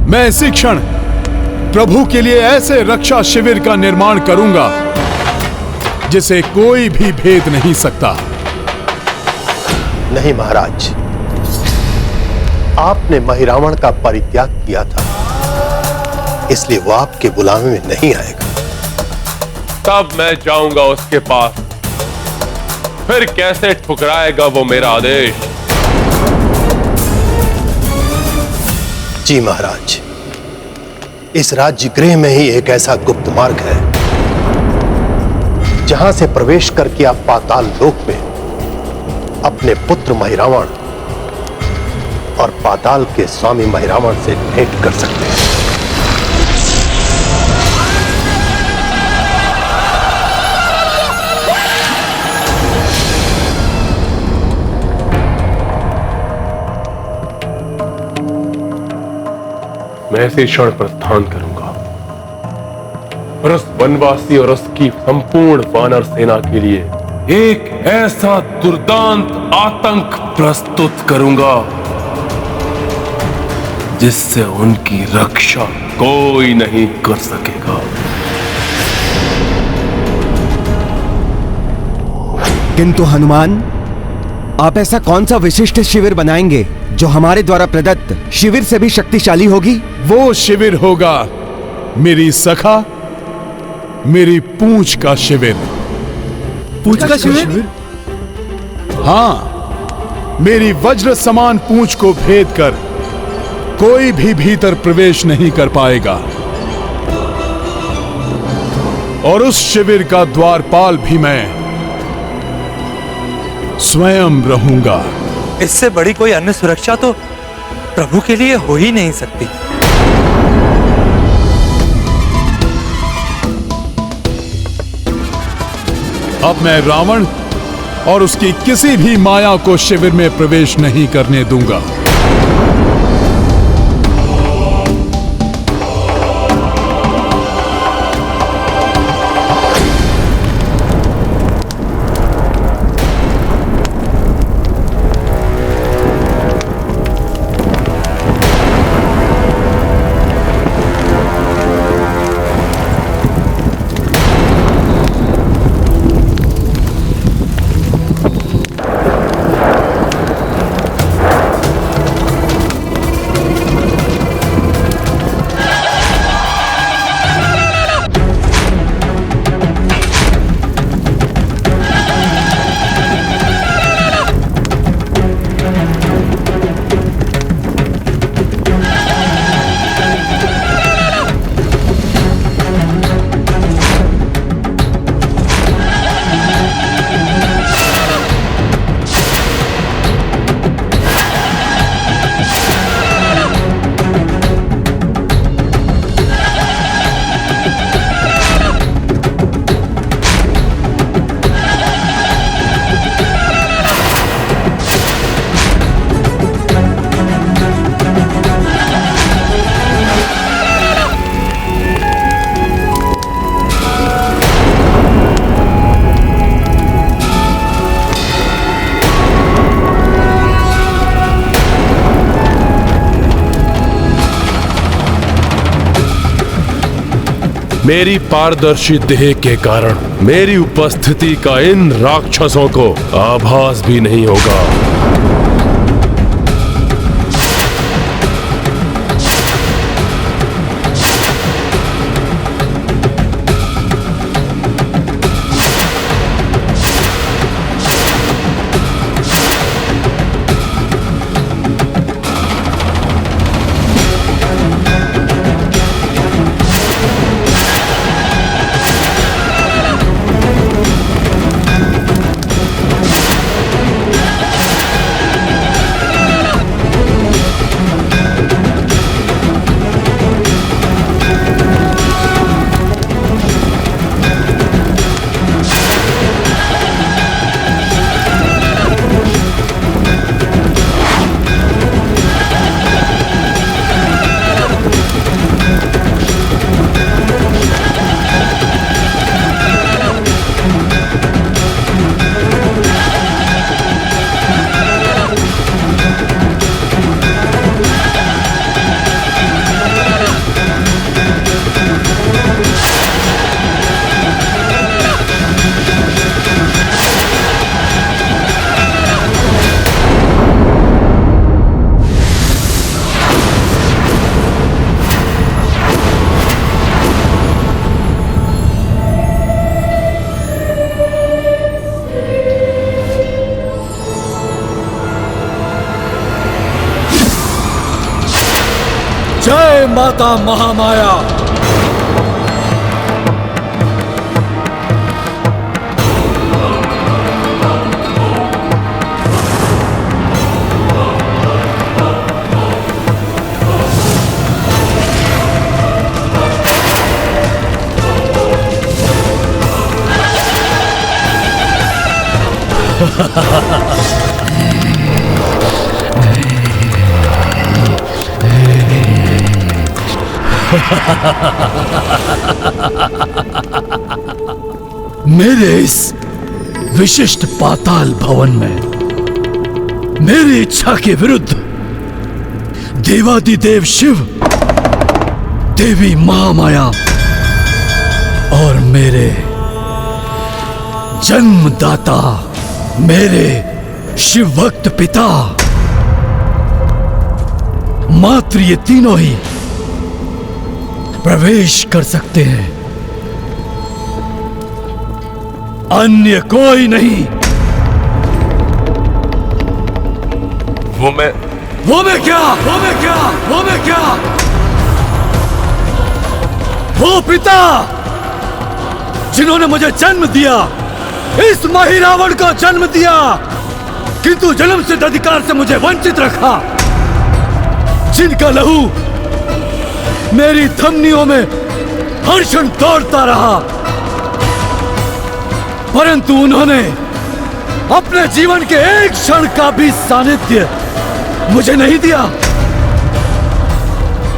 मैं इसी क्षण प्रभु के लिए ऐसे रक्षा शिविर का निर्माण करूंगा जिसे कोई भी भेद नहीं सकता। नहीं महाराज, आपने महिरावण का परित्याग किया था, इसलिए वो आपके गुलामी में नहीं आएगा। तब मैं जाऊंगा उसके पास, फिर कैसे ठुकराएगा वो मेरा आदेश। जी महाराज, इस राज्य गृह में ही एक ऐसा गुप्त मार्ग है जहां से प्रवेश करके आप पाताल लोक में अपने पुत्र महिरावण और पाताल के स्वामी महिरावण से भेंट कर सकते हैं। मैं इसी क्षण प्रस्थान करूंगा और उस वनवासी और उसकी संपूर्ण वानर सेना के लिए एक ऐसा दुर्दांत आतंक प्रस्तुत करूंगा जिससे उनकी रक्षा कोई नहीं कर सकेगा। किंतु हनुमान, आप ऐसा कौन सा विशिष्ट शिविर बनाएंगे जो हमारे द्वारा प्रदत्त शिविर से भी शक्तिशाली होगी? वो शिविर होगा मेरी सखा, मेरी पूंछ का शिविर। पूंछ का शिविर? हाँ, मेरी वज्र समान पूंछ को भेद कर कोई भी भीतर प्रवेश नहीं कर पाएगा और उस शिविर का द्वारपाल भी मैं स्वयं रहूंगा। इससे बड़ी कोई अन्य सुरक्षा तो प्रभु के लिए हो ही नहीं सकती। अब मैं रावण और उसकी किसी भी माया को शिविर में प्रवेश नहीं करने दूंगा। मेरी पारदर्शी देह के कारण मेरी उपस्थिति का इन राक्षसों को आभास भी नहीं होगा। जय माता महामाया। मेरे इस विशिष्ट पाताल भवन में मेरी इच्छा के विरुद्ध देवादिदेव शिव, देवी महामाया और मेरे जन्मदाता मेरे शिव भक्त पिता मात्र ये तीनों ही प्रवेश कर सकते हैं, अन्य कोई नहीं। वो मैं क्या वो पिता जिन्होंने मुझे जन्म दिया, इस महिरावण को जन्म दिया, किंतु जन्म सिद्ध अधिकार से मुझे वंचित रखा, जिनका लहू मेरी धमनियों में हर क्षण दौड़ता रहा, परंतु उन्होंने अपने जीवन के एक क्षण का भी सानिध्य मुझे नहीं दिया।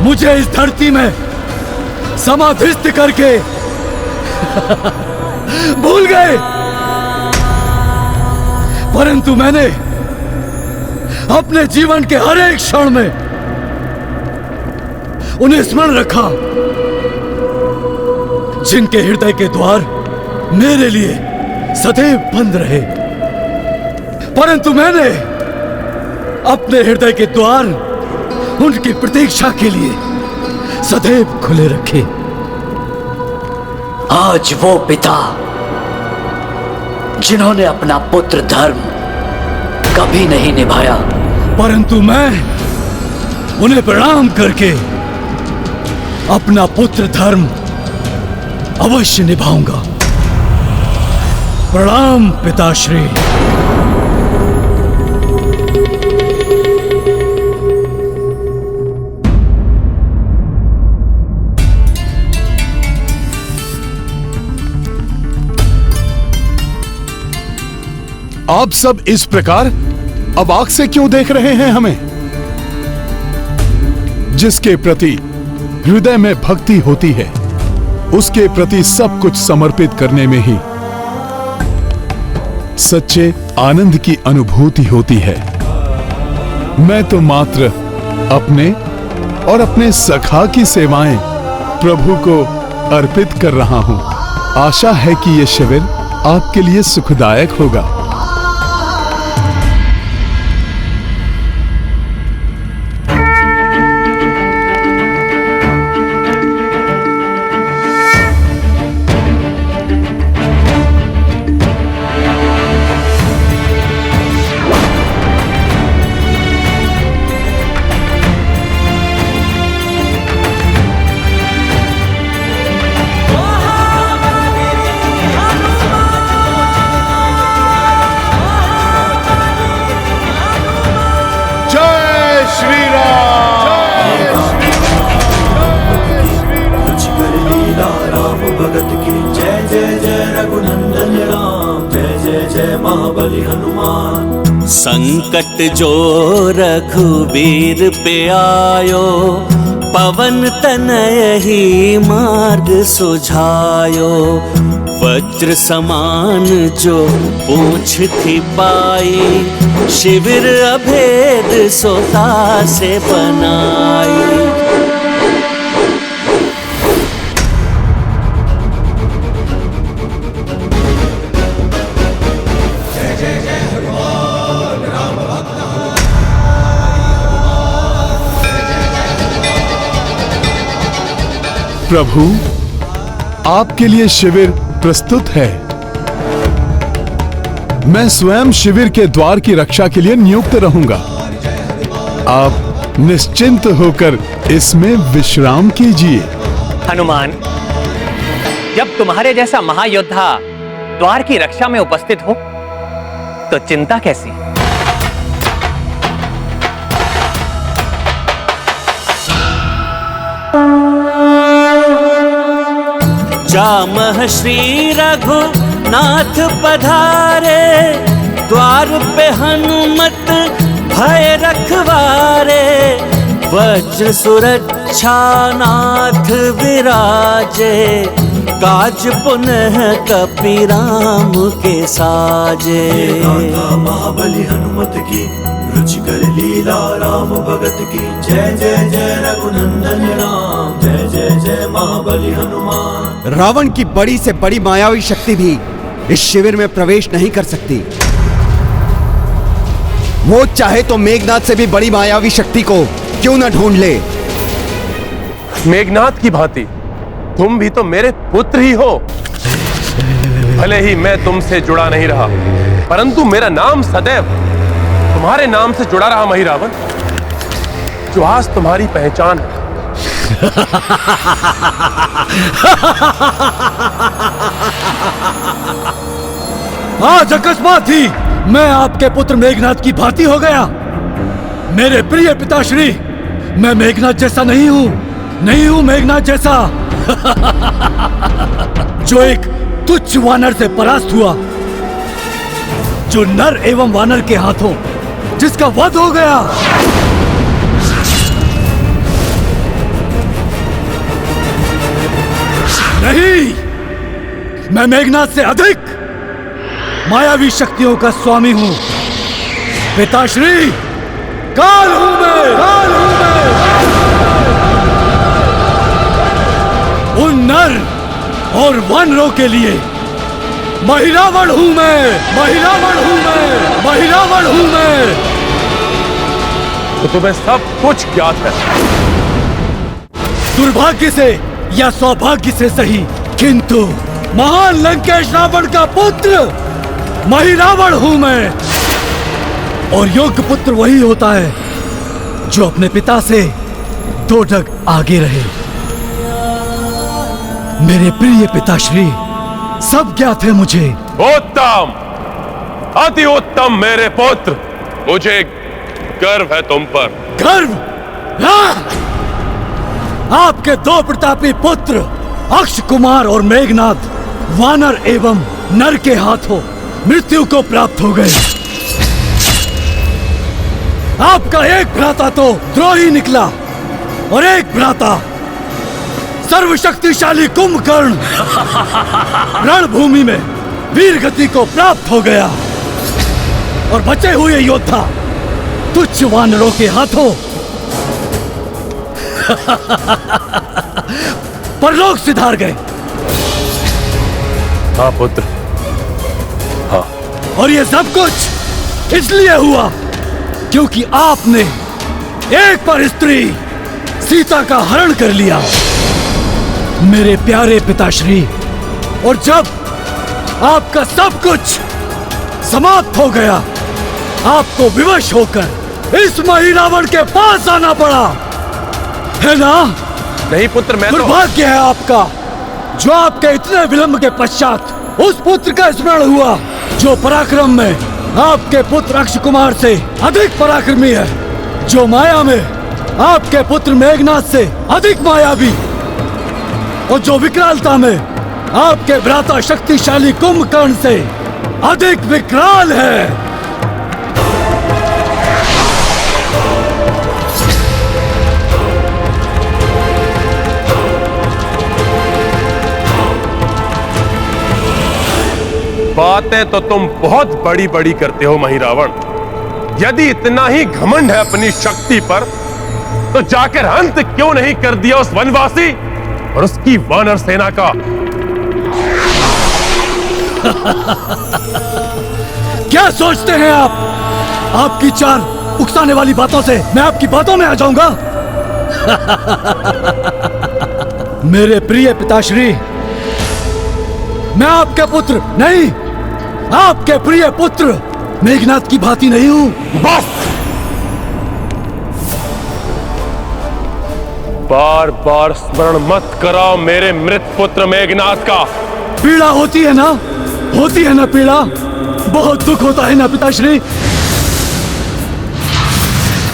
मुझे इस धरती में समाधिस्थ करके भूल गए, परंतु मैंने अपने जीवन के हर एक क्षण में उन्हें स्मरण रखा, जिनके हृदय के द्वार मेरे लिए सदैव बंद रहे, परंतु मैंने अपने हृदय के द्वार उनकी प्रतीक्षा के लिए सदैव खुले रखे। आज वो पिता जिन्होंने अपना पुत्र धर्म कभी नहीं निभाया, परंतु मैं उन्हें प्रणाम करके अपना पुत्र धर्म अवश्य निभाऊंगा। प्रणाम पिताश्री। आप सब इस प्रकार अवाक से क्यों देख रहे हैं हमें? जिसके प्रति हृदय में भक्ति होती है, उसके प्रति सब कुछ समर्पित करने में ही सच्चे आनंद की अनुभूति होती है। मैं तो मात्र अपने और अपने सखा की सेवाएं प्रभु को अर्पित कर रहा हूं। आशा है कि यह शिविर आपके लिए सुखदायक होगा। संकट जो रघुबीर पे आयो, पवन तनय ही मार्ग सुझायो। वज्र समान जो पूछ थी पाई, शिविर अभेद सोता से बनाई। प्रभु, आपके लिए शिविर प्रस्तुत है। मैं स्वयं शिविर के द्वार की रक्षा के लिए नियुक्त रहूंगा। आप निश्चिंत होकर इसमें विश्राम कीजिए। हनुमान, जब तुम्हारे जैसा महायोद्धा द्वार की रक्षा में उपस्थित हो तो चिंता कैसी? जामह श्री रघुनाथ पधारे, द्वार पे हनुमत भय रखवारे। वज्र सुरक्षा नाथ विराजे, काज पुनः कपीराम के साजे। महाबली हनुमत की रुचिकर लीला राम भगत की। जय जय जय रघुनंदन राम, जय जय जय महाबली हनुमान। रावण की बड़ी से बड़ी मायावी शक्ति भी इस शिविर में प्रवेश नहीं कर सकती। वो चाहे तो मेघनाथ से भी बड़ी मायावी शक्ति को क्यों न ढूंढ ले। मेघनाथ की भांति तुम भी तो मेरे पुत्र ही हो। भले ही मैं तुमसे जुड़ा नहीं रहा, परंतु मेरा नाम सदैव तुम्हारे नाम से जुड़ा रहा महिरावण, जो आज तुम्हारी पहचान है। आज अकस्मात ही मैं आपके पुत्र मेघनाथ की भांति हो गया। मेरे प्रिय पिताश्री, मैं मेघनाथ जैसा नहीं हूं मेघनाथ जैसा। जो एक तुच्छ वानर से परास्त हुआ, जो नर एवं वानर के हाथों जिसका वध हो गया। नहीं, मैं मेघनाथ से अधिक मायावी शक्तियों का स्वामी हूं। पिताश्री, काल हूं मैं। उन नर और वानरों के लिए महिरावण हूं मैं। तो तुम्हें सब कुछ ज्ञात है। दुर्भाग्य से या सौभाग्य से सही, किंतु महान लंकेश रावण का पुत्र महिरावण हूं मैं। और योग्य पुत्र वही होता है जो अपने पिता से 2 ढग आगे रहे। मेरे प्रिय पिताश्री, सब ज्ञात है मुझे। उत्तम, अति उत्तम मेरे पुत्र, मुझे गर्व है तुम पर। गर्व? आपके 2 प्रतापी पुत्र अक्ष कुमार और मेघनाथ वानर एवं नर के हाथों मृत्यु को प्राप्त हो गए। आपका एक भ्राता तो द्रोही निकला और एक भ्राता सर्वशक्तिशाली कुंभकर्ण रणभूमि में वीर गति को प्राप्त हो गया। और बचे हुए योद्धा तुच्छ वानरों के हाथों परलोक सिधार गए। हाँ पुत्र, हाँ। और ये सब कुछ इसलिए हुआ क्योंकि आपने एक पर स्त्री सीता का हरण कर लिया, मेरे प्यारे पिताश्री। और जब आपका सब कुछ समाप्त हो गया, आपको विवश होकर इस महिरावण के पास आना पड़ा, है ना? नहीं पुत्र, मैं दुर्भाग्य है आपका जो आपके इतने विलंब के पश्चात उस पुत्र का स्मरण हुआ जो पराक्रम में आपके पुत्र अक्ष कुमार से अधिक पराक्रमी है, जो माया में आपके पुत्र मेघनाथ से अधिक मायावी, और जो विकरालता में आपके भ्राता शक्तिशाली कुंभकर्ण से अधिक विकराल है। बातें तो तुम बहुत बड़ी बड़ी करते हो महिरावण। यदि इतना ही घमंड है अपनी शक्ति पर, तो जाकर अंत क्यों नहीं कर दिया उस वनवासी और उसकी वानर सेना का? क्या सोचते हैं आप? आपकी 4 उकसाने वाली बातों से मैं आपकी बातों में आ जाऊंगा? मेरे प्रिय पिताश्री, मैं आपके पुत्र नहीं, आपके प्रिय पुत्र मेघनाथ की भांति नहीं हूं। बस! बार बार स्मरण मत कराओ मेरे मृत पुत्र मेघनाथ का। पीड़ा होती है ना पीड़ा, बहुत दुख होता है ना पिताश्री।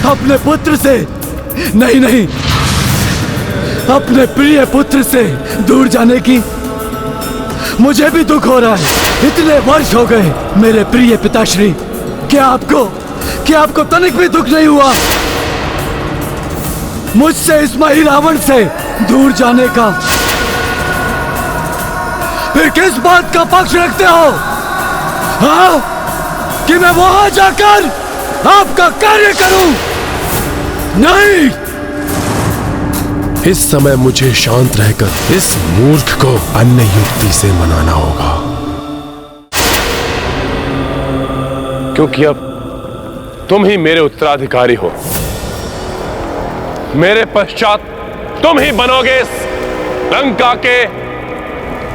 अपने पुत्र से नहीं, अपने प्रिय पुत्र से दूर जाने की मुझे भी दुख हो रहा है। इतने वर्ष हो गए मेरे प्रिय पिताश्री, क्या आपको तनिक भी दुख नहीं हुआ मुझसे इस मही रावण से दूर जाने का? फिर किस बात का पक्ष रखते हो? हाँ, कि मैं वहां जाकर आपका कार्य करूं? नहीं। इस समय मुझे शांत रहकर इस मूर्ख को अन्य युक्ति से मनाना होगा, क्योंकि अब तुम ही मेरे उत्तराधिकारी हो। मेरे पश्चात तुम ही बनोगे इस लंका के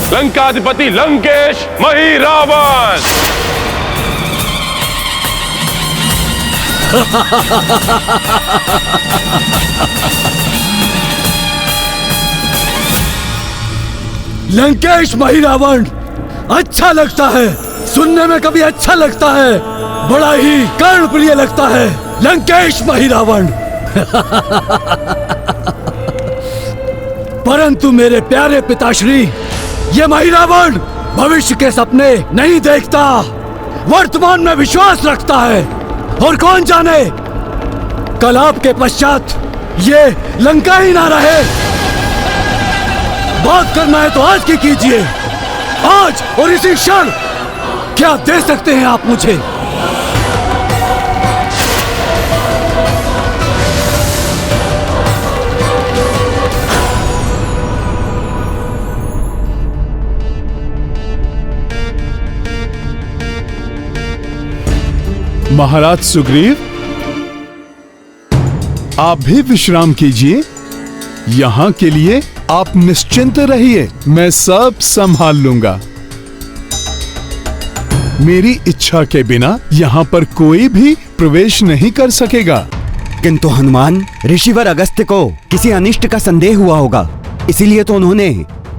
लंकाधिपति लंकेश मही रावण। लंकेश मही रावण अच्छा लगता है, सुनने में कभी अच्छा लगता है, बड़ा ही कर्णप्रिय लगता है। लंकेश मही रावण। परंतु मेरे प्यारे पिताश्री, ये मही रावण भविष्य के सपने नहीं देखता, वर्तमान में विश्वास रखता है। और कौन जाने कल आपके पश्चात ये लंका ही ना रहे। बात करना है तो आज की कीजिए, आज और इसी क्षण। क्या दे सकते हैं आप मुझे? महाराज सुग्रीव, आप भी विश्राम कीजिए। यहां के लिए आप निश्चिंत रहिए, मैं सब संभाल लूंगा। मेरी इच्छा के बिना यहां पर कोई भी प्रवेश नहीं कर सकेगा। किंतु हनुमान, ऋषिवर अगस्त्य को किसी अनिष्ट का संदेह हुआ होगा, इसीलिए तो उन्होंने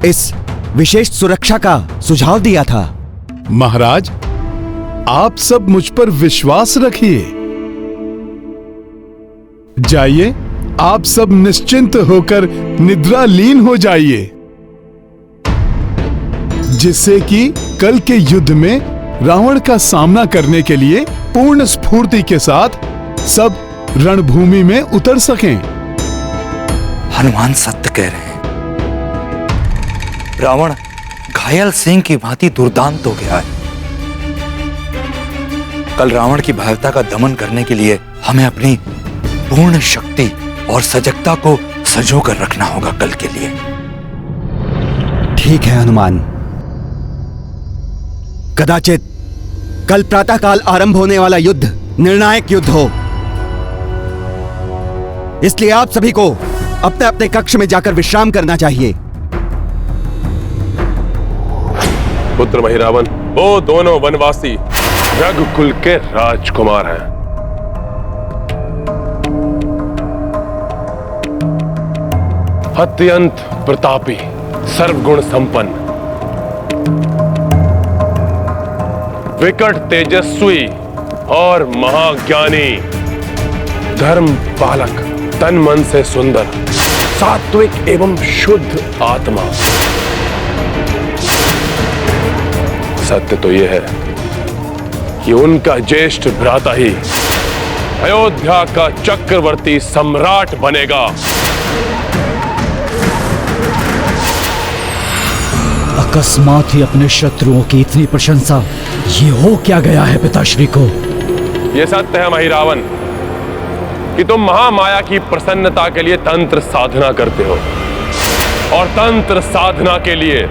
इस विशेष सुरक्षा का सुझाव दिया था। महाराज, आप सब मुझ पर विश्वास रखिए। जाइए, आप सब निश्चिंत होकर निद्रालीन हो जाइए, जिससे कि कल के युद्ध में रावण का सामना करने के लिए पूर्ण स्फूर्ति के साथ सब रणभूमि में उतर सकें। हनुमान सत्य कह रहे हैं। रावण घायल सिंह की भांति दुर्दांत हो गया है। कल रावण की भयावता का दमन करने के लिए हमें अपनी पूर्ण शक्ति और सजगता को संजो कर रखना होगा कल के लिए। ठीक है हनुमान, कदाचित कल प्रातःकाल आरंभ होने वाला युद्ध निर्णायक युद्ध हो, इसलिए आप सभी को अपने अपने कक्ष में जाकर विश्राम करना चाहिए। पुत्र मही रावण, वो दोनों वनवासी रघुकुल के राजकुमार हैं। अत्यंत प्रतापी, सर्वगुण संपन्न, विकट तेजस्वी और महाज्ञानी, धर्म पालक, तन मन से सुंदर, सात्विक एवं शुद्ध आत्मा। सत्य तो यह है कि उनका ज्येष्ठ भ्राता ही अयोध्या का चक्रवर्ती सम्राट बनेगा। अकस्मात ही अपने शत्रुओं की इतनी प्रशंसा, ये हो क्या गया है पिताश्री को? यह सत्य है मही रावण कि तुम महामाया की प्रसन्नता के लिए तंत्र साधना करते हो, और तंत्र साधना के लिए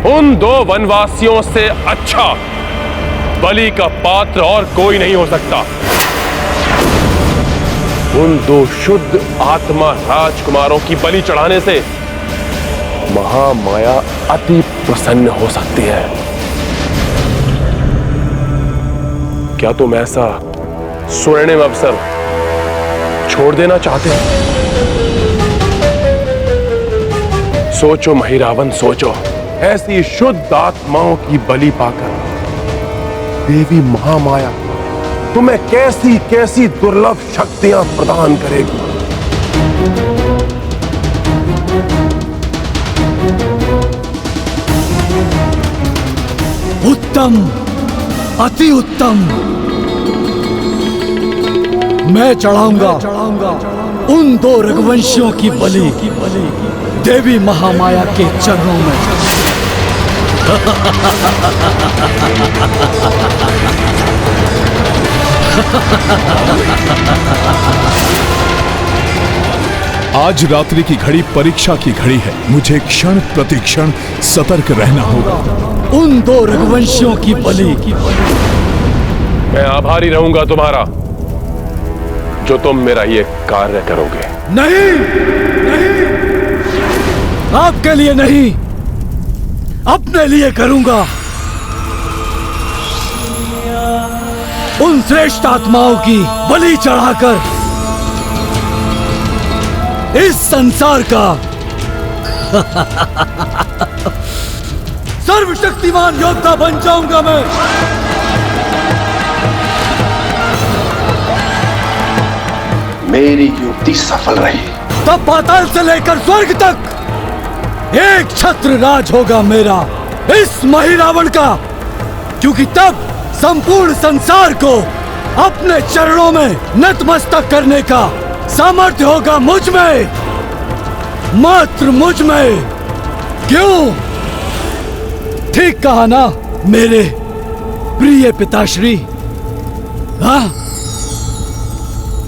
उन दो वनवासियों से अच्छा बलि का पात्र और कोई नहीं हो सकता। उन दो शुद्ध आत्मा राजकुमारों की बलि चढ़ाने से महामाया अति प्रसन्न हो सकती है। क्या तुम ऐसा स्वर्णिम अवसर छोड़ देना चाहते हो? सोचो महिरावण, सोचो, ऐसी शुद्ध आत्माओं की बलि पाकर देवी महामाया तुम्हें कैसी कैसी दुर्लभ शक्तियां प्रदान करेगी। उत्तम, अति उत्तम। मैं चढ़ाऊंगा उन दो रघुवंशियों की बलि देवी महामाया के चरणों में। आज रात्रि की घड़ी परीक्षा की घड़ी है। मुझे क्षण प्रतिक्षण सतर्क रहना होगा। उन दो रघुवंशियों की बलि। मैं आभारी रहूंगा तुम्हारा, जो तुम मेरा ये कार्य करोगे। नहीं, नहीं, आपके लिए नहीं, अपने लिए करूंगा। उन श्रेष्ठ आत्माओं की बलि चढ़ाकर इस संसार का सर्वशक्तिमान योद्धा बन जाऊंगा मैं। मेरी युक्ति सफल रही। तब पाताल से लेकर स्वर्ग तक एक छत्र राज होगा मेरा, इस महिरावण का। क्योंकि तब संपूर्ण संसार को अपने चरणों में नतमस्तक करने का सामर्थ्य होगा मुझ में, मात्र मुझ में। क्यों? ठीक कहा ना मेरे प्रिय पिताश्री? हाँ,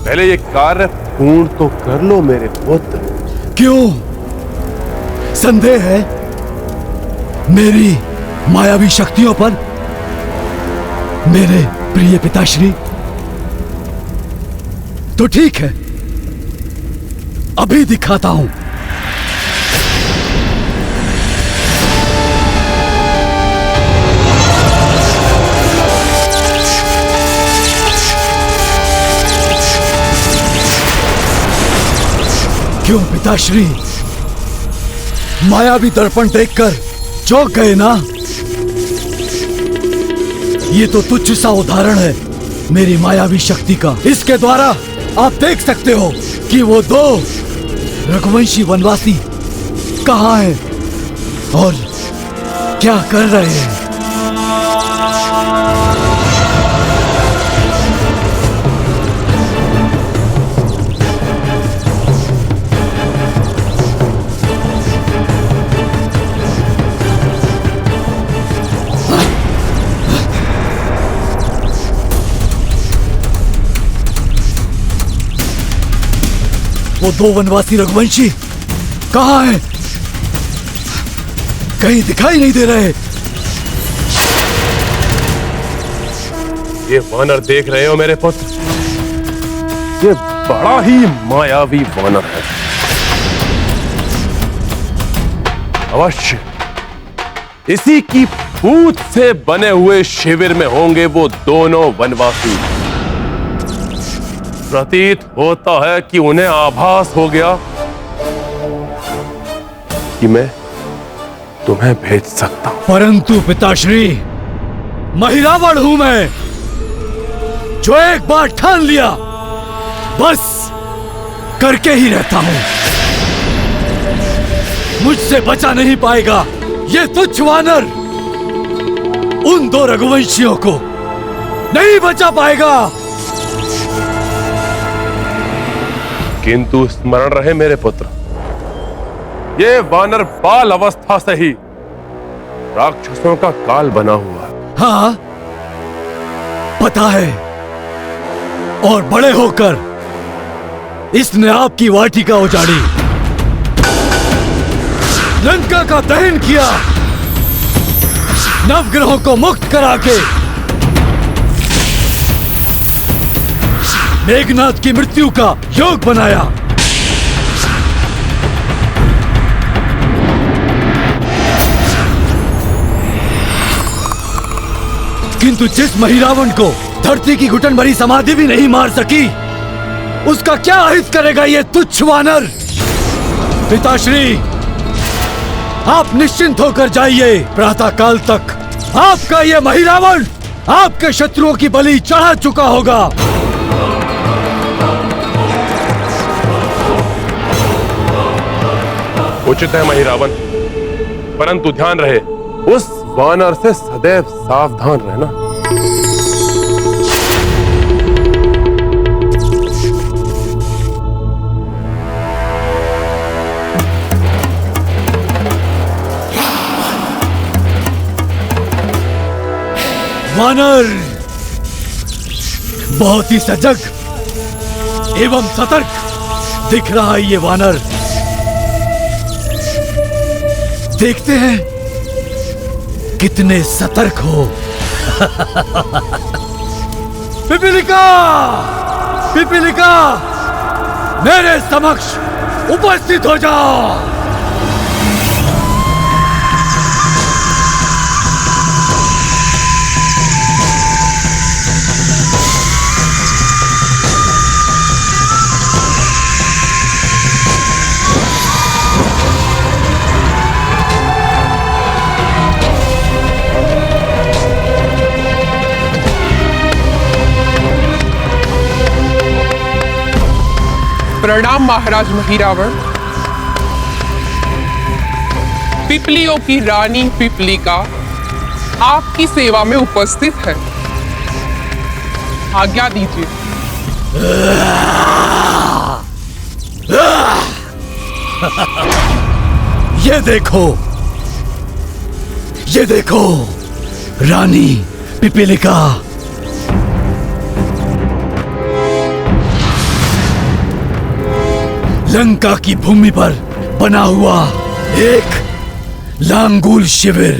पहले ये कार्य पूर्ण तो कर लो मेरे पुत्र। क्यों? संदेह है मेरी मायावी शक्तियों पर मेरे प्रिय पिताश्री? तो ठीक है, अभी दिखाता हूं। क्यों पिताश्री, मायावी दर्पण देखकर चौंक गए ना? ये तो तुच्छ सा उदाहरण है मेरी मायावी शक्ति का। इसके द्वारा आप देख सकते हो कि वो दो रघुवंशी वनवासी कहाँ हैं और क्या कर रहे हैं। वो दो वनवासी रघुवंशी कहाँ हैं? कहीं दिखाई नहीं दे रहे। ये वानर देख रहे हो मेरे पुत्र? ये बड़ा ही मायावी वानर है। अवश्य इसी की पूत से बने हुए शिविर में होंगे वो दोनों वनवासी। प्रतीत होता है कि उन्हें आभास हो गया कि मैं तुम्हें भेज सकता हूं। परंतु पिताश्री, महिरावण हूं मैं, जो एक बार ठान लिया बस करके ही रहता हूं। मुझसे बचा नहीं पाएगा ये तुच्छ वानर। उन दो रघुवंशियों को नहीं बचा पाएगा। किंतु स्मरण रहे मेरे पुत्र, ये वानर बाल अवस्था से ही राक्षसों का काल बना हुआ। हाँ, पता है। और बड़े होकर इसने आपकी वाटिका उजाड़ी, लंका का दहन किया, नवग्रहों को मुक्त करा के मेघनाथ की मृत्यु का योग बनाया। किंतु जिस महिरावण को धरती की घुटन भरी समाधि भी नहीं मार सकी, उसका क्या हित करेगा ये तुच्छ वानर? पिताश्री, आप निश्चिंत होकर जाइए। प्रातः काल तक आपका ये महिरावण आपके शत्रुओं की बलि चढ़ा चुका होगा। उचित है महिरावण, परंतु ध्यान रहे उस वानर से सदैव सावधान रहना। वानर बहुत ही सजग एवं सतर्क दिख रहा है ये वानर। देखते हैं कितने सतर्क हो। पिपीलिका, पिपीलिका, मेरे समक्ष उपस्थित हो जाओ। प्रणाम महाराज महिरावण। पिपलियों की रानी पिपलिका आपकी सेवा में उपस्थित है, आज्ञा दीजिए। ये देखो रानी पिपीलिका। लंका की भूमि पर बना हुआ एक लांगुल शिविर।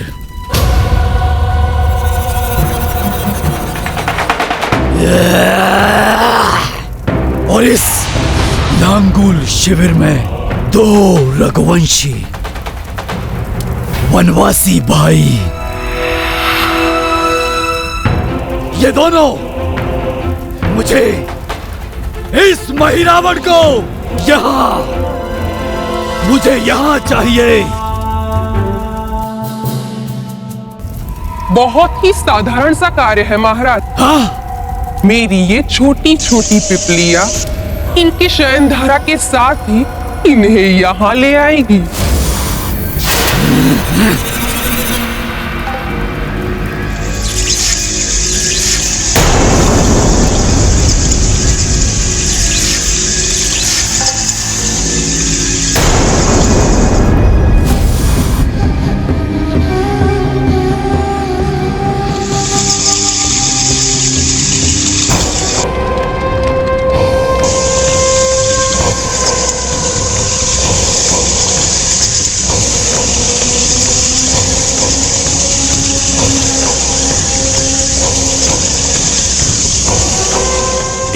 और इस लांगुल शिविर में 2 रघुवंशी वनवासी भाई, ये दोनों मुझे इस महिरावण को मुझे यहाँ चाहिए। बहुत ही साधारण सा कार्य है महाराज। हाँ? मेरी ये छोटी छोटी पिपलियां इनकी शयन धारा के साथ ही इन्हें यहाँ ले आएगी।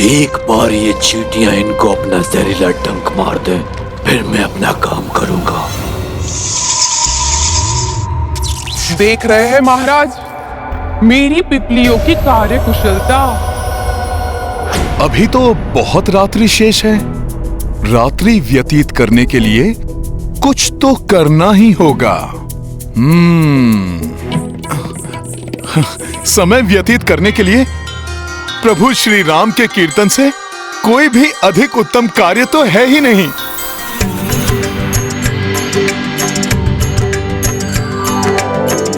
एक बार ये चींटियां इनको अपना जहरीला डंक मार दे, फिर मैं अपना काम करूंगा। देख रहे हैं महाराज मेरी पिपलियों की कार्य कुशलता। अभी तो बहुत रात्रि शेष है। रात्रि व्यतीत करने के लिए कुछ तो करना ही होगा। समय व्यतीत करने के लिए प्रभु श्री राम के कीर्तन से कोई भी अधिक उत्तम कार्य तो है ही नहीं।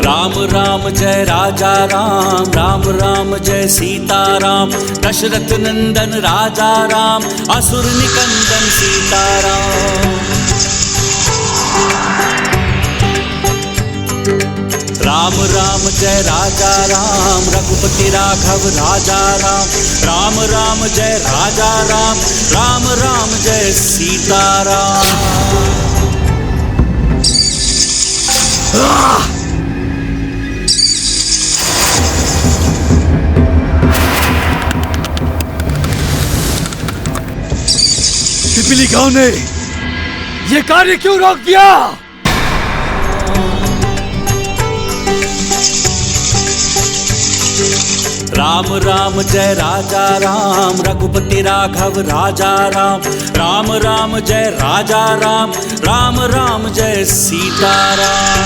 राम राम जय राजा राम, राम राम जय सीता राम। दशरथ नंदन राजा राम, असुर निकंदन सीता राम। राम राम जय राजा राम, रघुपति राघव राजा राम। राम राम जय राजा राम, राम राम जय सीता राम। पिपीलिकाओं ने ये कार्य क्यों रोक दिया? राम राम जय राजा राम रघुपति राघव राजा राम। राम राम जय राजा राम, राम राम जय सीताराम।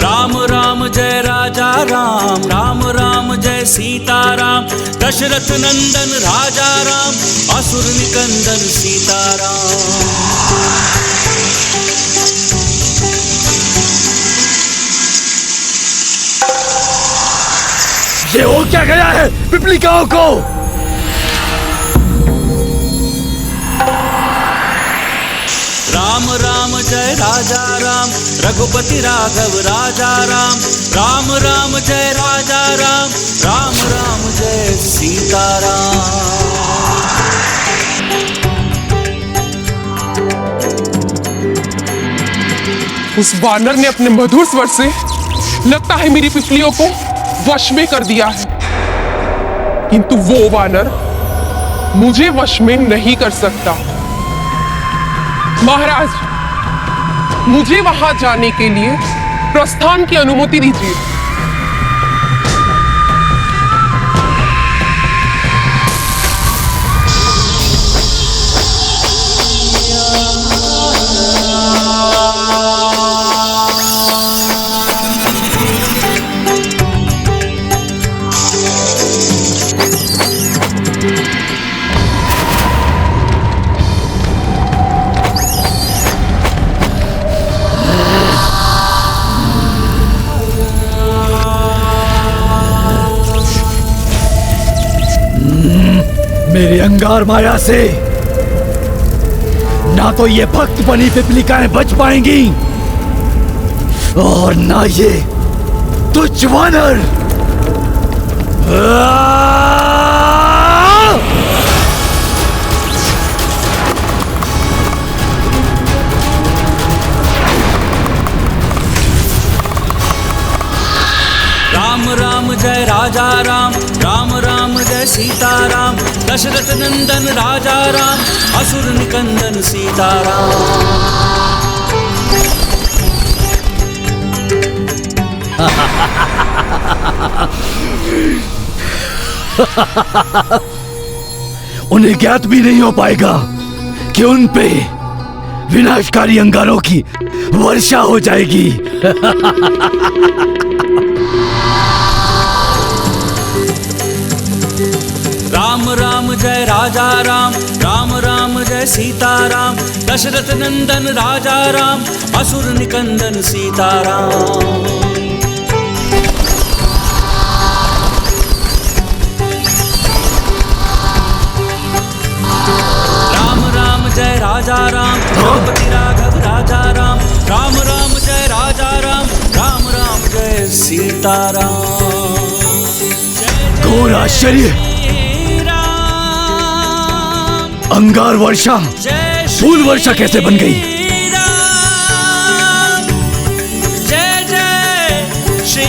राम राम जय राजा राम, राम राम जय सीताराम। दशरथ नंदन राजा राम, असुर निकंदन सीताराम। ये हो क्या गया है पिपलिकाओं को? राम राम जय राजा राम रघुपति राघव राजा राम। राम राम जय राजा राम, राम राम जय सीताराम। उस वानर ने अपने मधुर स्वर से लगता है मेरी पिपलियों को वश में कर दिया है, किंतु वो वानर मुझे वश में नहीं कर सकता। महाराज, मुझे वहां जाने के लिए प्रस्थान की अनुमति दीजिए। मेरी अंगार माया से ना तो ये भक्त बनी पिपलिकाएं बच पाएंगी और ना ये तुच्छ वानर। राम राम जय राजा राम, राम राम जय सीताराम। दशरथ नंदन राजा राम, असुर निकंदन सीताराम। उन्हें ज्ञात भी नहीं हो पाएगा कि उन पे विनाशकारी अंगारों की वर्षा हो जाएगी। राम राम जय राजा राम, राम राम जय सीताराम। दशरथ नंदन राजा राम, असुर निकंदन सीताराम। राम राम जय राजा राम रघुपति राघव राजा राम। राम राम जय राजा राम, राम राम जय सीताराम। घोर आश्चर्य! अंगार वर्षा फूल वर्षा कैसे बन गई? जय जय श्री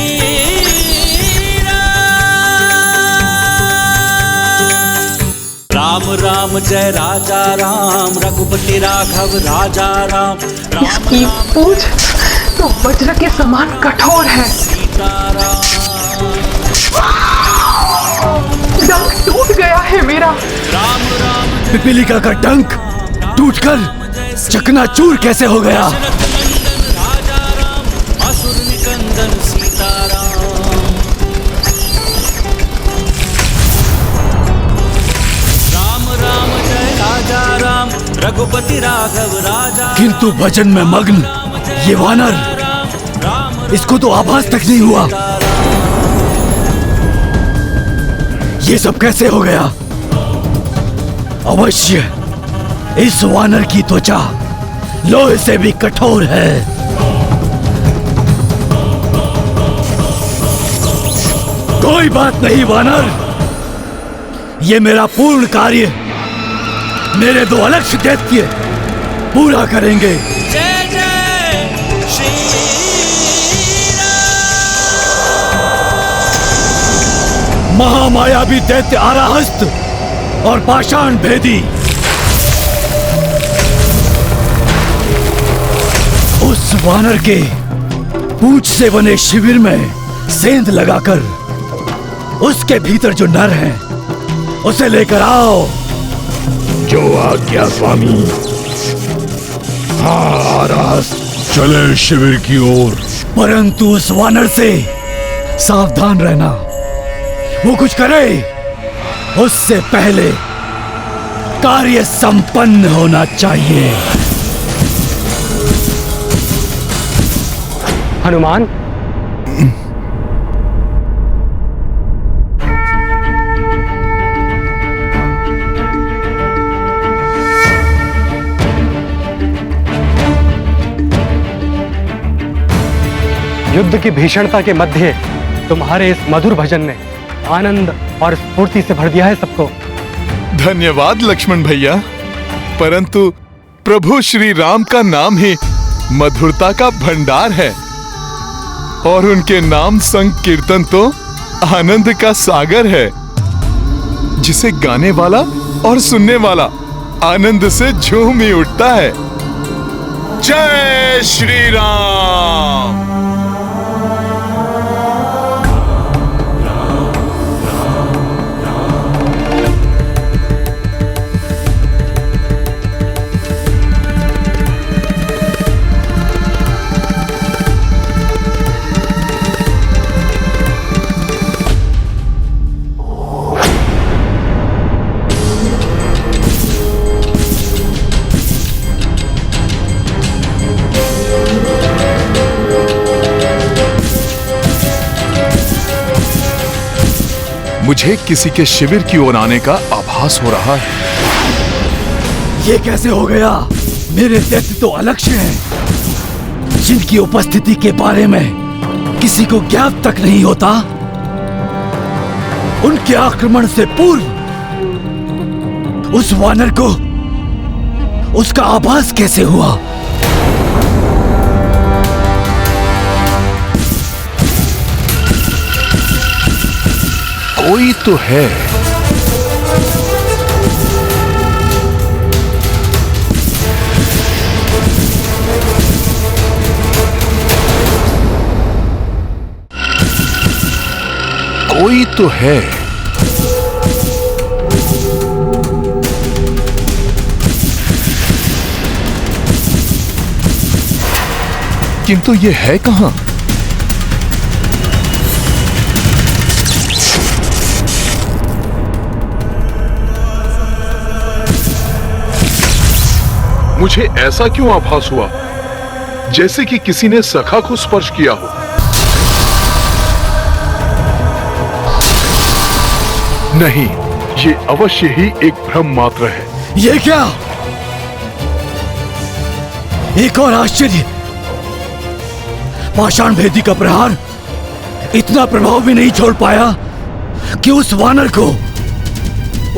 राम। राम जय राजा राम रघुपति राघव राजा राम। इसकी पूंछ तो वज्र के समान कठोर है। डंक टूट गया है मेरा। राम राम पिपीलिका का डंक टूटकर चकनाचूर कैसे हो गया? राजा राम, असुर निकंदन सीताराम। राम राम जय राजा राम रघुपति राघव राजा। किंतु भजन में मग्न ये वानर, इसको तो आभास तक नहीं हुआ। ये सब कैसे हो गया? अवश्य इस वानर की त्वचा लोहे से भी कठोर है। कोई बात नहीं वानर, ये मेरा पूर्ण कार्य मेरे दो अलक्ष्य दैत्य पूरा करेंगे। जय जय श्री महामायावी दैत्य आराहस्त और पाषाण भेदी उस वानर के पूंछ से बने शिविर में सेंध लगाकर उसके भीतर जो नर है उसे लेकर आओ। जो आज्ञा स्वामी। हाँ रास, चले शिविर की ओर। परंतु उस वानर से सावधान रहना। वो कुछ करे उससे पहले कार्य संपन्न होना चाहिए। हनुमान, युद्ध की भीषणता के मध्य तुम्हारे इस मधुर भजन ने आनंद और स्फूर्ति से भर दिया है सबको। धन्यवाद लक्ष्मण भैया, परंतु प्रभु श्री राम का नाम ही मधुरता का भंडार है और उनके नाम संकीर्तन तो आनंद का सागर है, जिसे गाने वाला और सुनने वाला आनंद से झूम ही उठता है। जय श्री राम। मुझे किसी के शिविर की ओर आने का आभास हो रहा है। ये कैसे हो गया? मेरे दैत्य तो अलक्ष्य हैं, जिनकी उपस्थिति के बारे में किसी को ज्ञात तक नहीं होता। उनके आक्रमण से पूर्व उस वानर को उसका आभास कैसे हुआ? कोई तो है। कोई तो है। किंतु ये है कहां? मुझे ऐसा क्यों आभास हुआ जैसे कि किसी ने सखा को स्पर्श किया हो। नहीं, ये अवश्य ही एक भ्रम मात्र है। ये क्या? एक और आश्चर्य, पाषाण भेदी का प्रहार इतना प्रभाव भी नहीं छोड़ पाया कि उस वानर को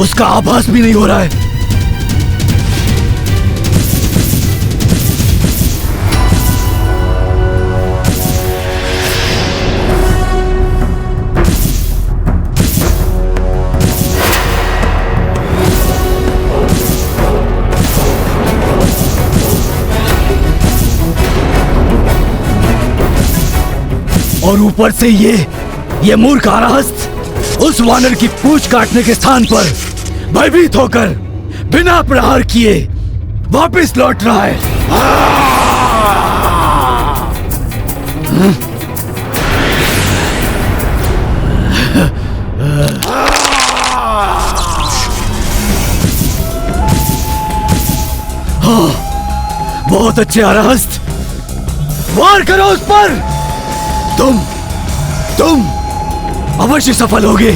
उसका आभास भी नहीं हो रहा है। और ऊपर से ये मूर्ख आराहस्त उस वानर की पूंछ काटने के स्थान पर भयभीत होकर बिना प्रहार किए वापस लौट रहा है। बहुत अच्छे आराहस्त, वार करो उस पर। तुम अवश्य सफल होगे।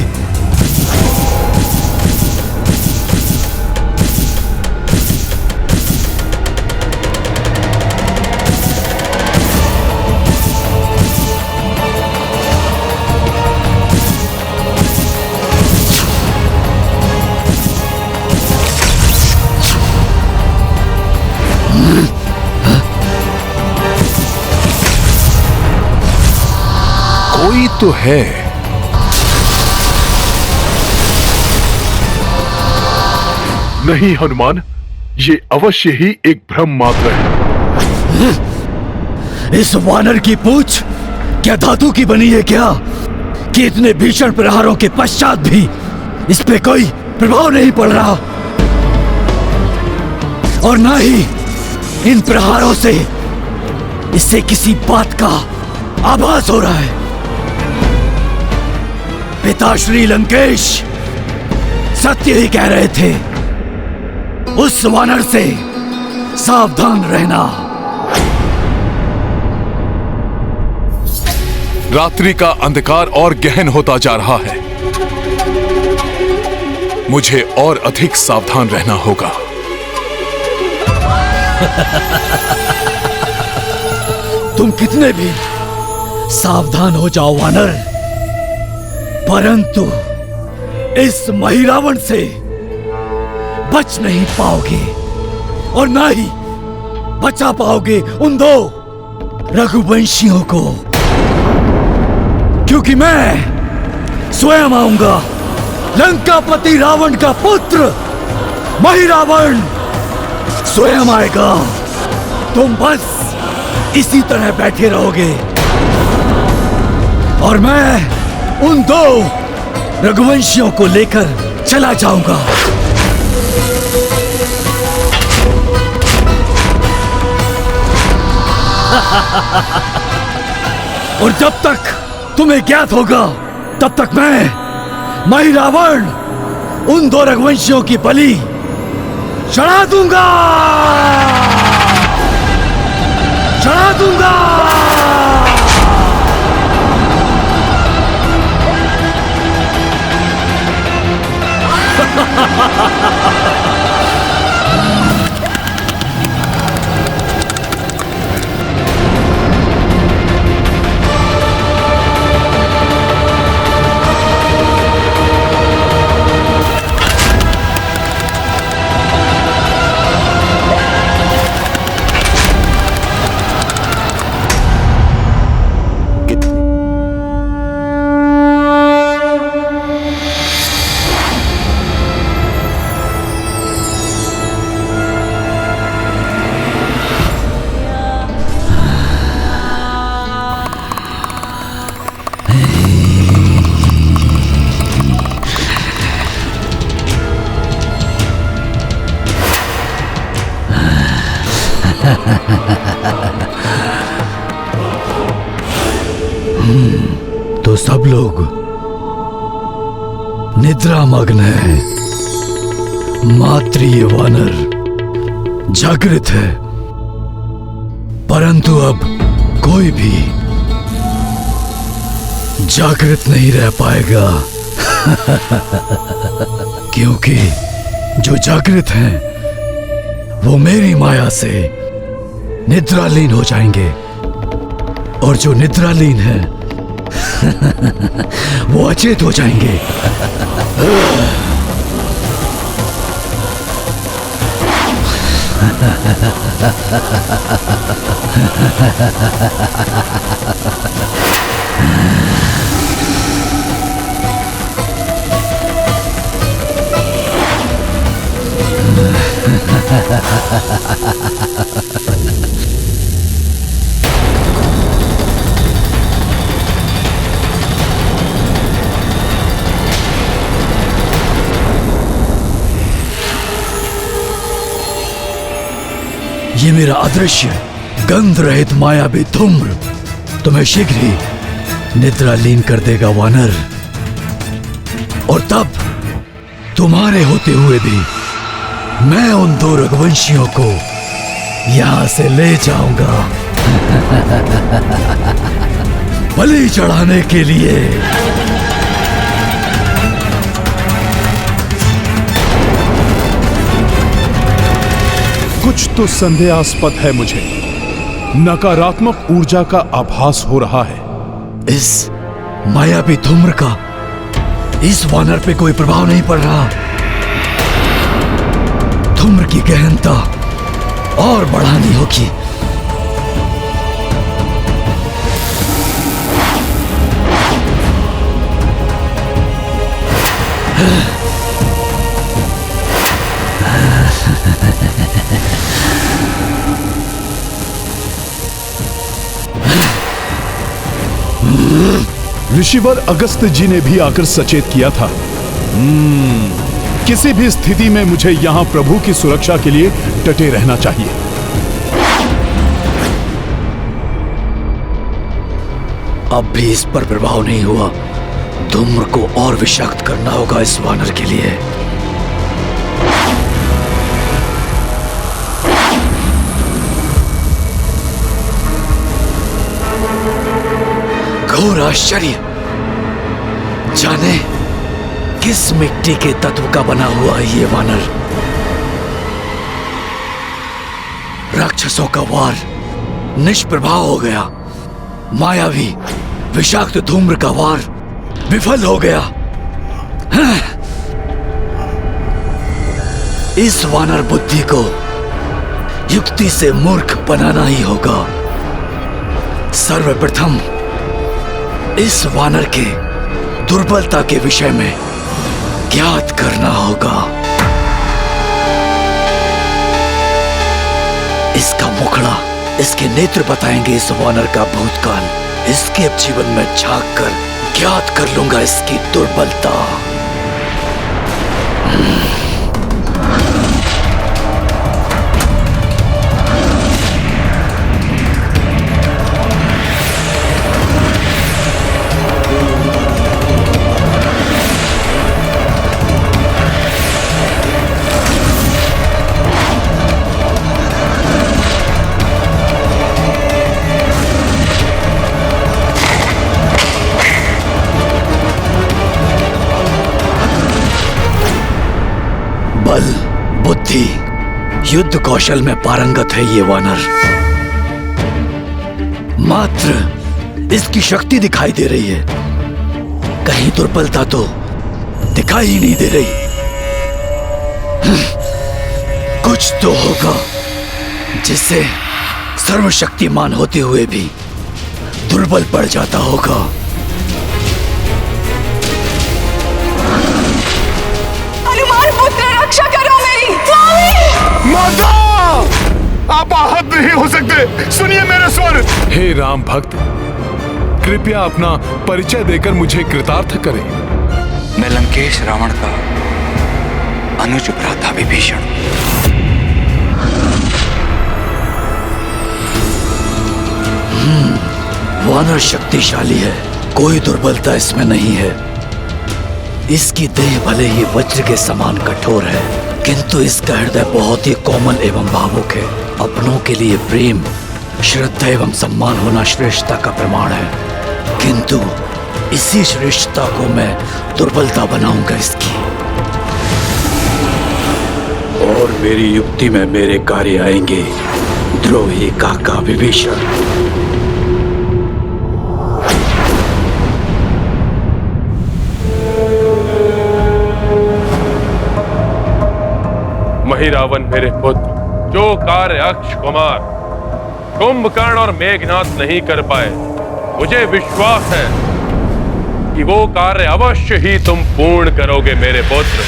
कोई तो है। नहीं हनुमान, ये अवश्य ही एक भ्रम मात्र है। इस वानर की पूंछ क्या धातु की बनी है क्या, कि इतने भीषण प्रहारों के पश्चात भी इस पे कोई प्रभाव नहीं पड़ रहा, और ना ही इन प्रहारों से इससे किसी बात का आभास हो रहा है। पिताश्री लंकेश सत्य ही कह रहे थे, उस वानर से सावधान रहना। रात्रि का अंधकार और गहन होता जा रहा है, मुझे और अधिक सावधान रहना होगा। तुम कितने भी सावधान हो जाओ वानर, परंतु इस महिरावण से बच नहीं पाओगे, और ना ही बचा पाओगे उन दो रघुवंशियों को, क्योंकि मैं स्वयं आऊंगा, लंकापति रावण का पुत्र महिरावण स्वयं आएगा। तुम बस इसी तरह बैठे रहोगे और मैं उन दो रघुवंशियों को लेकर चला जाऊंगा। और जब तक तुम्हें ज्ञात होगा, तब तक मैं महिरावण उन दो रघुवंशियों की बलि चढ़ा दूंगा, चढ़ा दूंगा। तो सब लोग निद्रा मग्न है, मात्र ये वानर जागृत है, परंतु अब कोई भी जागृत नहीं रह पाएगा। क्योंकि जो जागृत हैं वो मेरी माया से निद्रालीन हो जाएंगे, और जो निद्रालीन है वो अचेत हो जाएंगे। ये मेरा अदृश्य गंध रहित मायावी धूम्र तुम्हें शीघ्र ही निद्रालीन कर देगा वानर, और तब तुम्हारे होते हुए भी मैं उन दो रघुवंशियों को यहां से ले जाऊंगा बलि चढ़ाने के लिए। कुछ तो संदेहास्पद है, मुझे नकारात्मक ऊर्जा का आभास हो रहा है। इस मायावी धूम्र का इस वानर पे कोई प्रभाव नहीं पड़ रहा। धूम्र की गहनता और बढ़ानी होगी। ऋषिवर अगस्त जी ने भी आकर सचेत किया था। किसी भी स्थिति में मुझे यहां प्रभु की सुरक्षा के लिए डटे रहना चाहिए। अब भी इस पर प्रभाव नहीं हुआ। धूम्र को और विषाक्त करना होगा इस वानर के लिए। घोर आश्चर्य! जाने किस मिट्टी के तत्व का बना हुआ है ये वानर। राक्षसों का वार निष्प्रभाव हो गया। मायावी विषाक्त धूम्र का वार विफल हो गया। इस वानर बुद्धि को युक्ति से मूर्ख बनाना ही होगा। सर्वप्रथम इस वानर के दुर्बलता के विषय में ज्ञात करना होगा। इसका मुखड़ा, इसके नेत्र बताएंगे इस वानर का भूतकाल। इसके जीवन में झांक कर ज्ञात कर लूंगा इसकी दुर्बलता। बल, बुद्धि, युद्ध कौशल में पारंगत है ये वानर। मात्र इसकी शक्ति दिखाई दे रही है, कहीं दुर्बलता तो दिखाई ही नहीं दे रही। कुछ तो होगा जिससे सर्वशक्तिमान होते हुए भी दुर्बल पड़ जाता होगा। रक्षा करो मेरी स्वामी। माता, आप आहत नहीं हो सकते, सुनिए मेरे स्वर। हे राम भक्त, कृपया अपना परिचय देकर मुझे कृतार्थ करें। मैं लंकेश रावण का अनुज भ्राता विभीषण। वानर शक्तिशाली है, कोई दुर्बलता इसमें नहीं है। इसकी देह भले ही वज्र के समान कठोर है, किंतु इसका हृदय बहुत ही कोमल एवं भावुक है। अपनों के लिए प्रेम, श्रद्धा एवं सम्मान होना श्रेष्ठता का प्रमाण है, किंतु इसी श्रेष्ठता को मैं दुर्बलता बनाऊंगा इसकी। और मेरी युक्ति में मेरे कार्य आएंगे द्रोही काका विभीषण। महिरावन मेरे पुत्र, जो कार्य अक्ष कुमार, कुंभकर्ण और मेघनाथ नहीं कर पाए, मुझे विश्वास है कि वो कार्य अवश्य ही तुम पूर्ण करोगे मेरे पुत्र।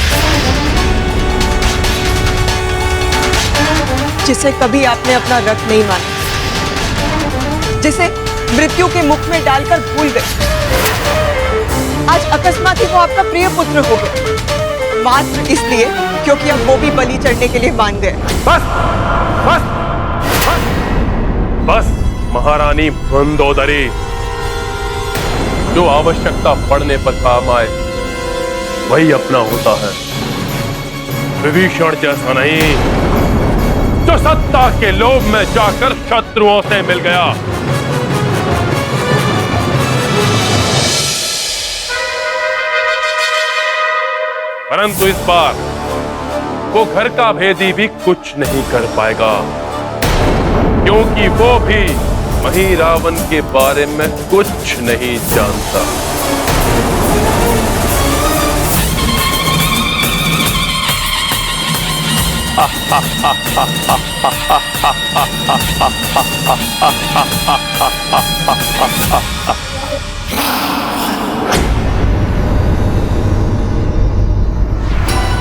जिसे कभी आपने अपना रथ नहीं माना, जिसे मृत्यु के मुख में डालकर भूल गए, आज अकस्मात ही वो आपका प्रिय पुत्र हो गए, मात्र इसलिए क्योंकि अब वो भी बलि चढ़ने के लिए मान गए। बस बस बस बस महारानी मंदोदरी, जो आवश्यकता पड़ने पर काम आए वही अपना होता है। विभीषण जैसा नहीं, जो सत्ता के लोभ में जाकर शत्रुओं से मिल गया। परंतु इस बार वो घर का भेदी भी कुछ नहीं कर पाएगा, क्योंकि वो भी महिरावन के बारे में कुछ नहीं जानता।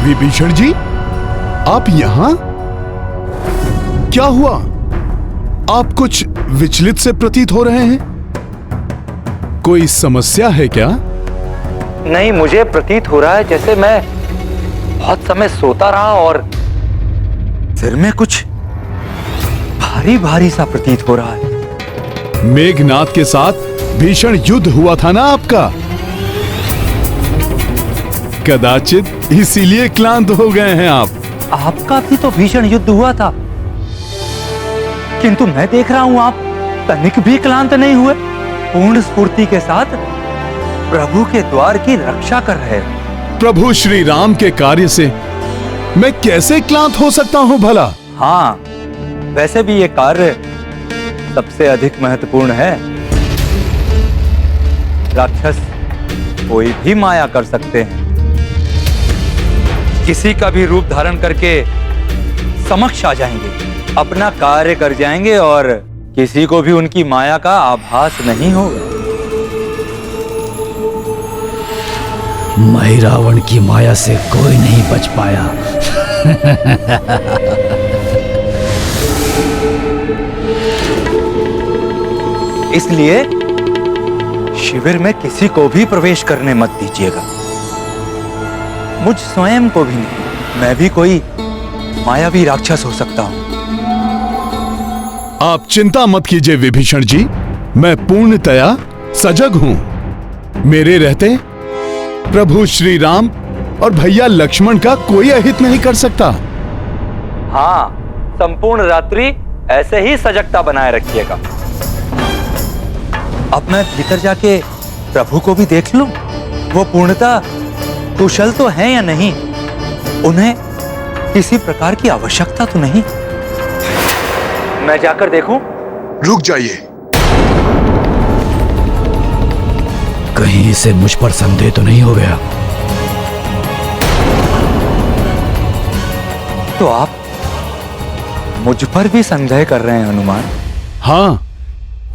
विभीषण जी, आप यहां? क्या हुआ? आप कुछ विचलित से प्रतीत हो रहे हैं। कोई समस्या है क्या? नहीं, मुझे प्रतीत हो रहा है जैसे मैं बहुत समय सोता रहा और सिर में कुछ भारी भारी सा प्रतीत हो रहा है। मेघनाथ के साथ भीषण युद्ध हुआ था ना आपका, कदाचित इसीलिए क्लांत हो गए हैं आप। आपका भी तो भीषण युद्ध हुआ था, किंतु मैं देख रहा हूं आप तनिक भी क्लांत नहीं हुए, पूर्ण स्फूर्ति के साथ प्रभु के द्वार की रक्षा कर रहे हैं। प्रभु श्री राम के कार्य से मैं कैसे क्लांत हो सकता हूं भला? हाँ, वैसे भी ये कार्य सबसे अधिक महत्वपूर्ण है। राक्षस कोई भी माया कर सकते हैं, किसी का भी रूप धारण करके समक्ष आ जाएंगे, अपना कार्य कर जाएंगे और किसी को भी उनकी माया का आभास नहीं होगा। महिरावण की माया से कोई नहीं बच पाया। इसलिए शिविर में किसी को भी प्रवेश करने मत दीजिएगा, मुझ स्वयं को भी नहीं। मैं भी कोई मायावी राक्षस हो सकता हूं। आप चिंता मत कीजिए विभीषण जी, मैं पूर्णतया सजग हूं। मेरे रहते प्रभु श्री राम और भैया लक्ष्मण का कोई अहित नहीं कर सकता। हाँ, संपूर्ण रात्रि ऐसे ही सजगता बनाए रखिएगा। अब मैं भीतर जाके प्रभु को भी देख लूं, वो पूर्णतः कुशल तो हैं या नहीं, उन्हें किसी प्रकार की आवश्यकता तो नहीं। मैं जाकर देखूं? रुक जाइए। कहीं इसे मुझ पर संदेह तो नहीं हो गया? तो आप मुझ पर भी संदेह कर रहे हैं हनुमान? हाँ,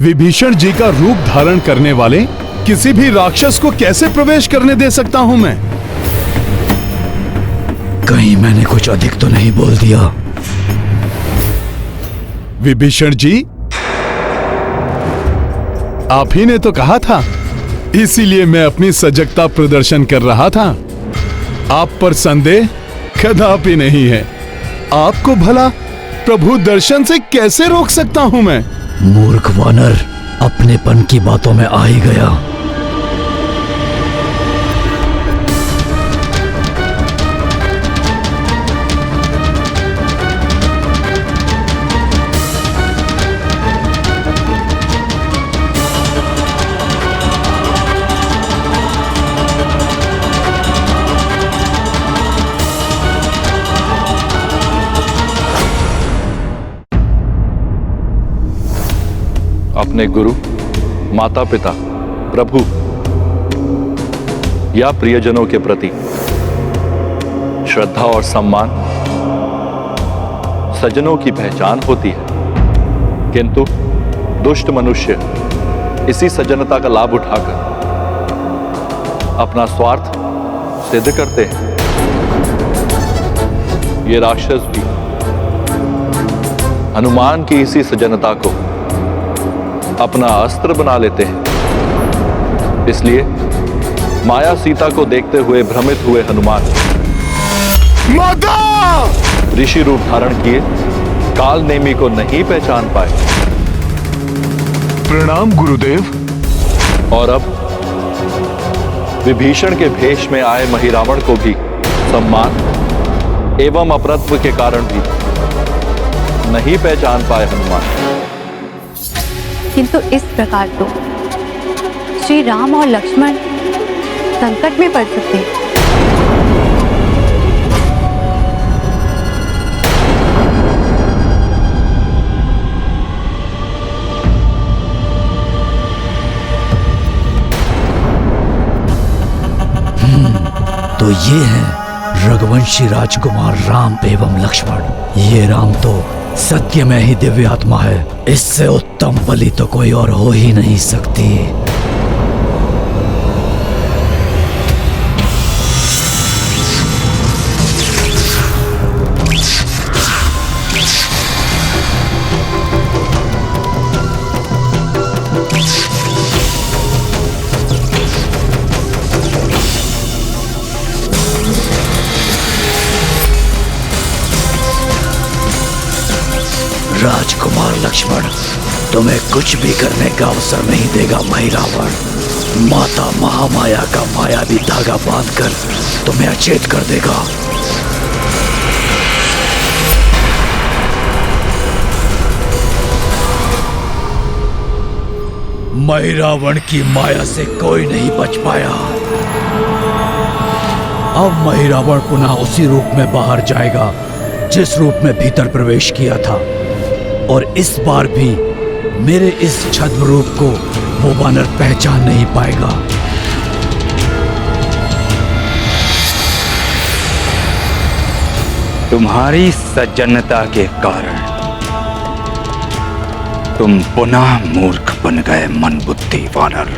विभीषण जी का रूप धारण करने वाले किसी भी राक्षस को कैसे प्रवेश करने दे सकता हूं मैं? कहीं मैंने कुछ अधिक तो नहीं बोल दिया? विभीषण जी, आप ही ने तो कहा था, इसीलिए मैं अपनी सजगता प्रदर्शन कर रहा था। आप पर संदेह कदापि नहीं है। आपको भला प्रभु दर्शन से कैसे रोक सकता हूं मैं? मूर्ख वानर, अपनेपन की बातों में आ ही गया। अपने गुरु, माता पिता, प्रभु या प्रियजनों के प्रति श्रद्धा और सम्मान सज्जनों की पहचान होती है, किंतु दुष्ट मनुष्य इसी सज्जनता का लाभ उठाकर अपना स्वार्थ सिद्ध करते हैं। ये राक्षस भी हनुमान की इसी सज्जनता को अपना अस्त्र बना लेते हैं। इसलिए माया सीता को देखते हुए भ्रमित हुए हनुमान माता! ऋषि रूप धारण किए काल नेमी को नहीं पहचान पाए। प्रणाम गुरुदेव। और अब विभीषण के भेष में आए महिरावण को भी सम्मान एवं अपरत्व के कारण भी नहीं पहचान पाए हनुमान। किंतु इस प्रकार तो श्री राम और लक्ष्मण संकट में पड़ सकते हैं। तो ये हैं रघुवंशी राजकुमार राम एवं लक्ष्मण। ये राम तो सत्य में ही दिव्य आत्मा है, इससे उत्तम बलि तो कोई और हो ही नहीं सकती। राजकुमार लक्ष्मण, तुम्हें कुछ भी करने का अवसर नहीं देगा महिरावण। माता महामाया का मायावी धागा बांधकर तुम्हें अचेत कर देगा। महिरावण की माया से कोई नहीं बच पाया। अब महिरावण पुनः उसी रूप में बाहर जाएगा जिस रूप में भीतर प्रवेश किया था, और इस बार भी मेरे इस छद्म रूप को वो वानर पहचान नहीं पाएगा। तुम्हारी सज्जनता के कारण तुम पुनः मूर्ख बन गए मन बुद्धि वानर।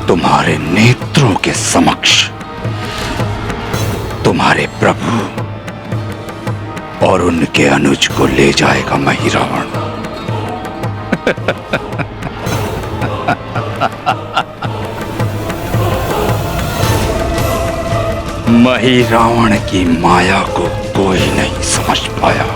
तुम्हारे नेत्रों के समक्ष तुम्हारे प्रभु और उनके अनुज को ले जाएगा महिरावण। महिरावण की माया को कोई नहीं समझ पाया।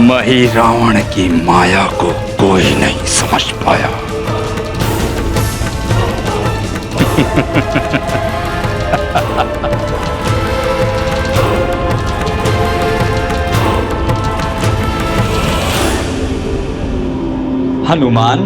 महिरावण की माया को कोई नहीं समझ पाया। हनुमान,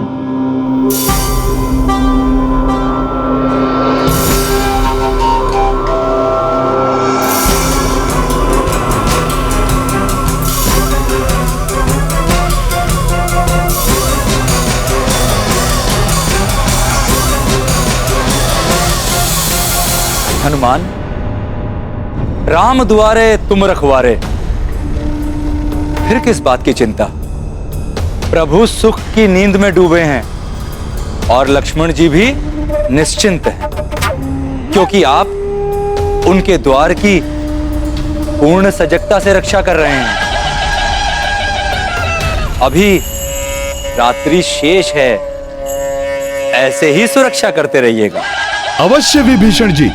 हनुमान, राम दुआरे तुम रखवारे। फिर किस बात की चिंता? प्रभु सुख की नींद में डूबे हैं और लक्ष्मण जी भी निश्चिंत हैं, क्योंकि आप उनके द्वार की पूर्ण सजगता से रक्षा कर रहे हैं। अभी रात्रि शेष है, ऐसे ही सुरक्षा करते रहिएगा। अवश्य विभीषण जी,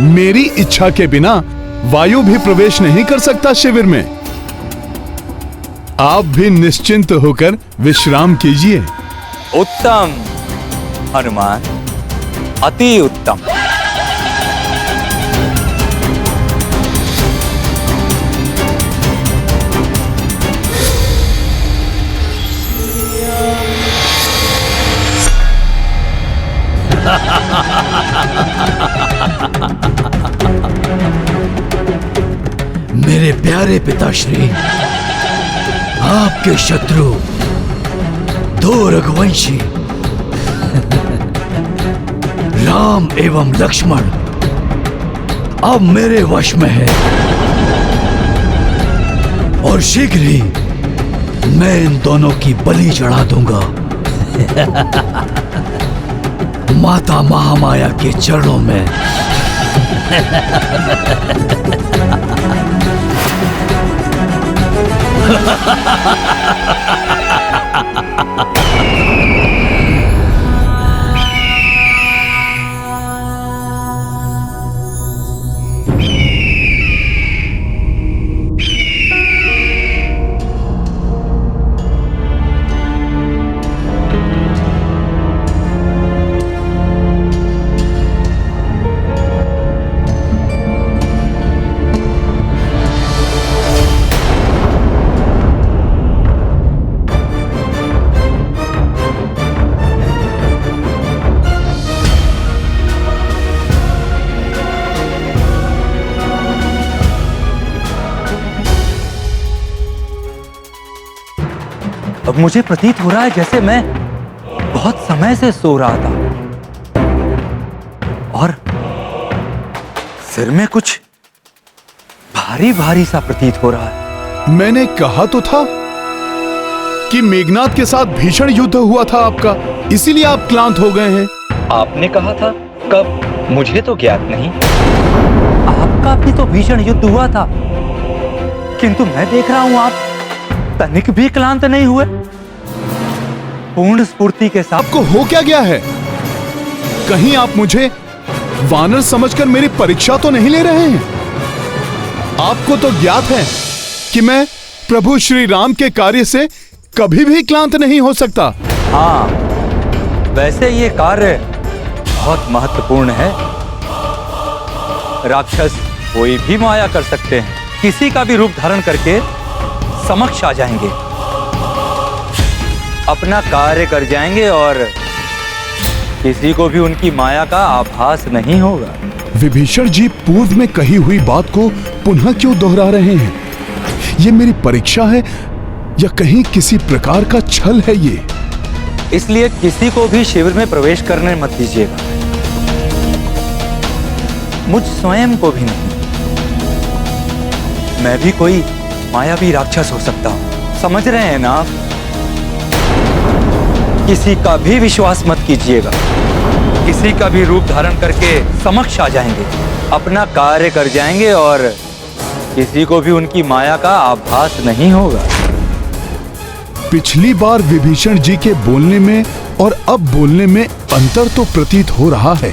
मेरी इच्छा के बिना वायु भी प्रवेश नहीं कर सकता शिविर में। आप भी निश्चिंत होकर विश्राम कीजिए। उत्तम हनुमान, अति उत्तम। मेरे प्यारे पिताश्री, आपके शत्रु दो रघुवंशी राम एवं लक्ष्मण अब मेरे वश में है, और शीघ्र ही मैं इन दोनों की बलि चढ़ा दूंगा माता महामाया के चरणों में। अब मुझे प्रतीत हो रहा है जैसे मैं बहुत समय से सो रहा था और सिर में कुछ भारी भारी सा प्रतीत हो रहा है। मैंने कहा तो था कि मेघनाद के साथ भीषण युद्ध हुआ था आपका, इसीलिए आप क्लांत हो गए हैं। आपने कहा था कब? मुझे तो ज्ञात नहीं। आपका भी तो भीषण युद्ध हुआ था, किंतु मैं देख रहा हूं आप तनिक भी क्लांत नहीं हुए, पूर्ण स्फूर्ति के साथ। आपको हो क्या गया है? कहीं आप मुझे वानर समझकर मेरी परीक्षा तो नहीं ले रहे हैं? आपको तो ज्ञात है कि मैं प्रभु श्री राम के कार्य से कभी भी क्लांत नहीं हो सकता। हाँ, वैसे ये कार्य बहुत महत्वपूर्ण है। राक्षस कोई भी माया कर सकते हैं, किसी का भी रूप धारण करके समक्ष आ जाएंगे, अपना कार्य कर जाएंगे और किसी को भी उनकी माया का आभास नहीं होगा। विभीषण जी पूर्व में कही हुई बात को पुनः क्यों दोहरा रहे हैं? ये मेरी परीक्षा है या कहीं किसी प्रकार का छल है ये? इसलिए किसी को भी शिविर में प्रवेश करने मत दीजिएगा, मुझ स्वयं को भी नहीं। मैं भी कोई मायावी राक्षस हो सकता हूं, समझ रहे हैं ना आप? किसी का भी विश्वास मत कीजिएगा, किसी का भी रूप धारण करके समक्ष आ जाएंगे, अपना कार्य कर जाएंगे और किसी को भी उनकी माया का आभास नहीं होगा। पिछली बार विभीषण जी के बोलने में और अब बोलने में अंतर तो प्रतीत हो रहा है।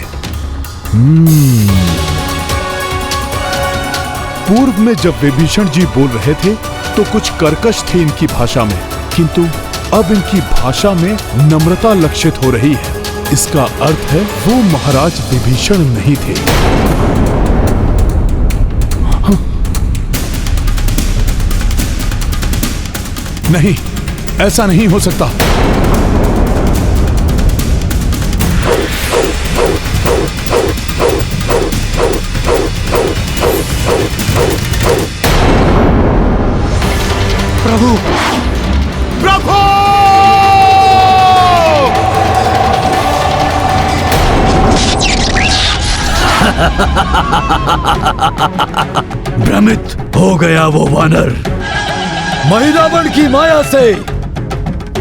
पूर्व में जब विभीषण जी बोल रहे थे तो कुछ कर्कश थी इनकी भाषा में, किंतु अब इनकी भाषा में नम्रता लक्षित हो रही है। इसका अर्थ है वो महाराज विभीषण नहीं थे। नहीं, ऐसा नहीं हो सकता। प्रभु, प्रभु! भ्रमित हो गया वो वानर। महिरावण की माया से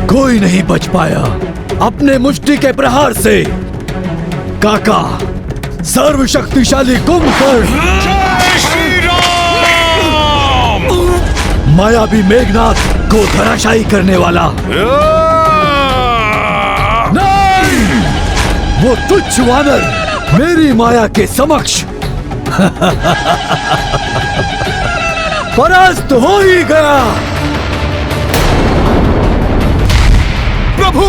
कोई नहीं बच पाया। अपने मुष्टि के प्रहार से काका सर्वशक्तिशाली कुंभकर्ण मायावी मेघनाथ को धराशायी करने वाला। नहीं! वो तुच्छ वानर मेरी माया के समक्ष परास्त हो ही गया। प्रभु!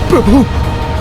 प्रभु!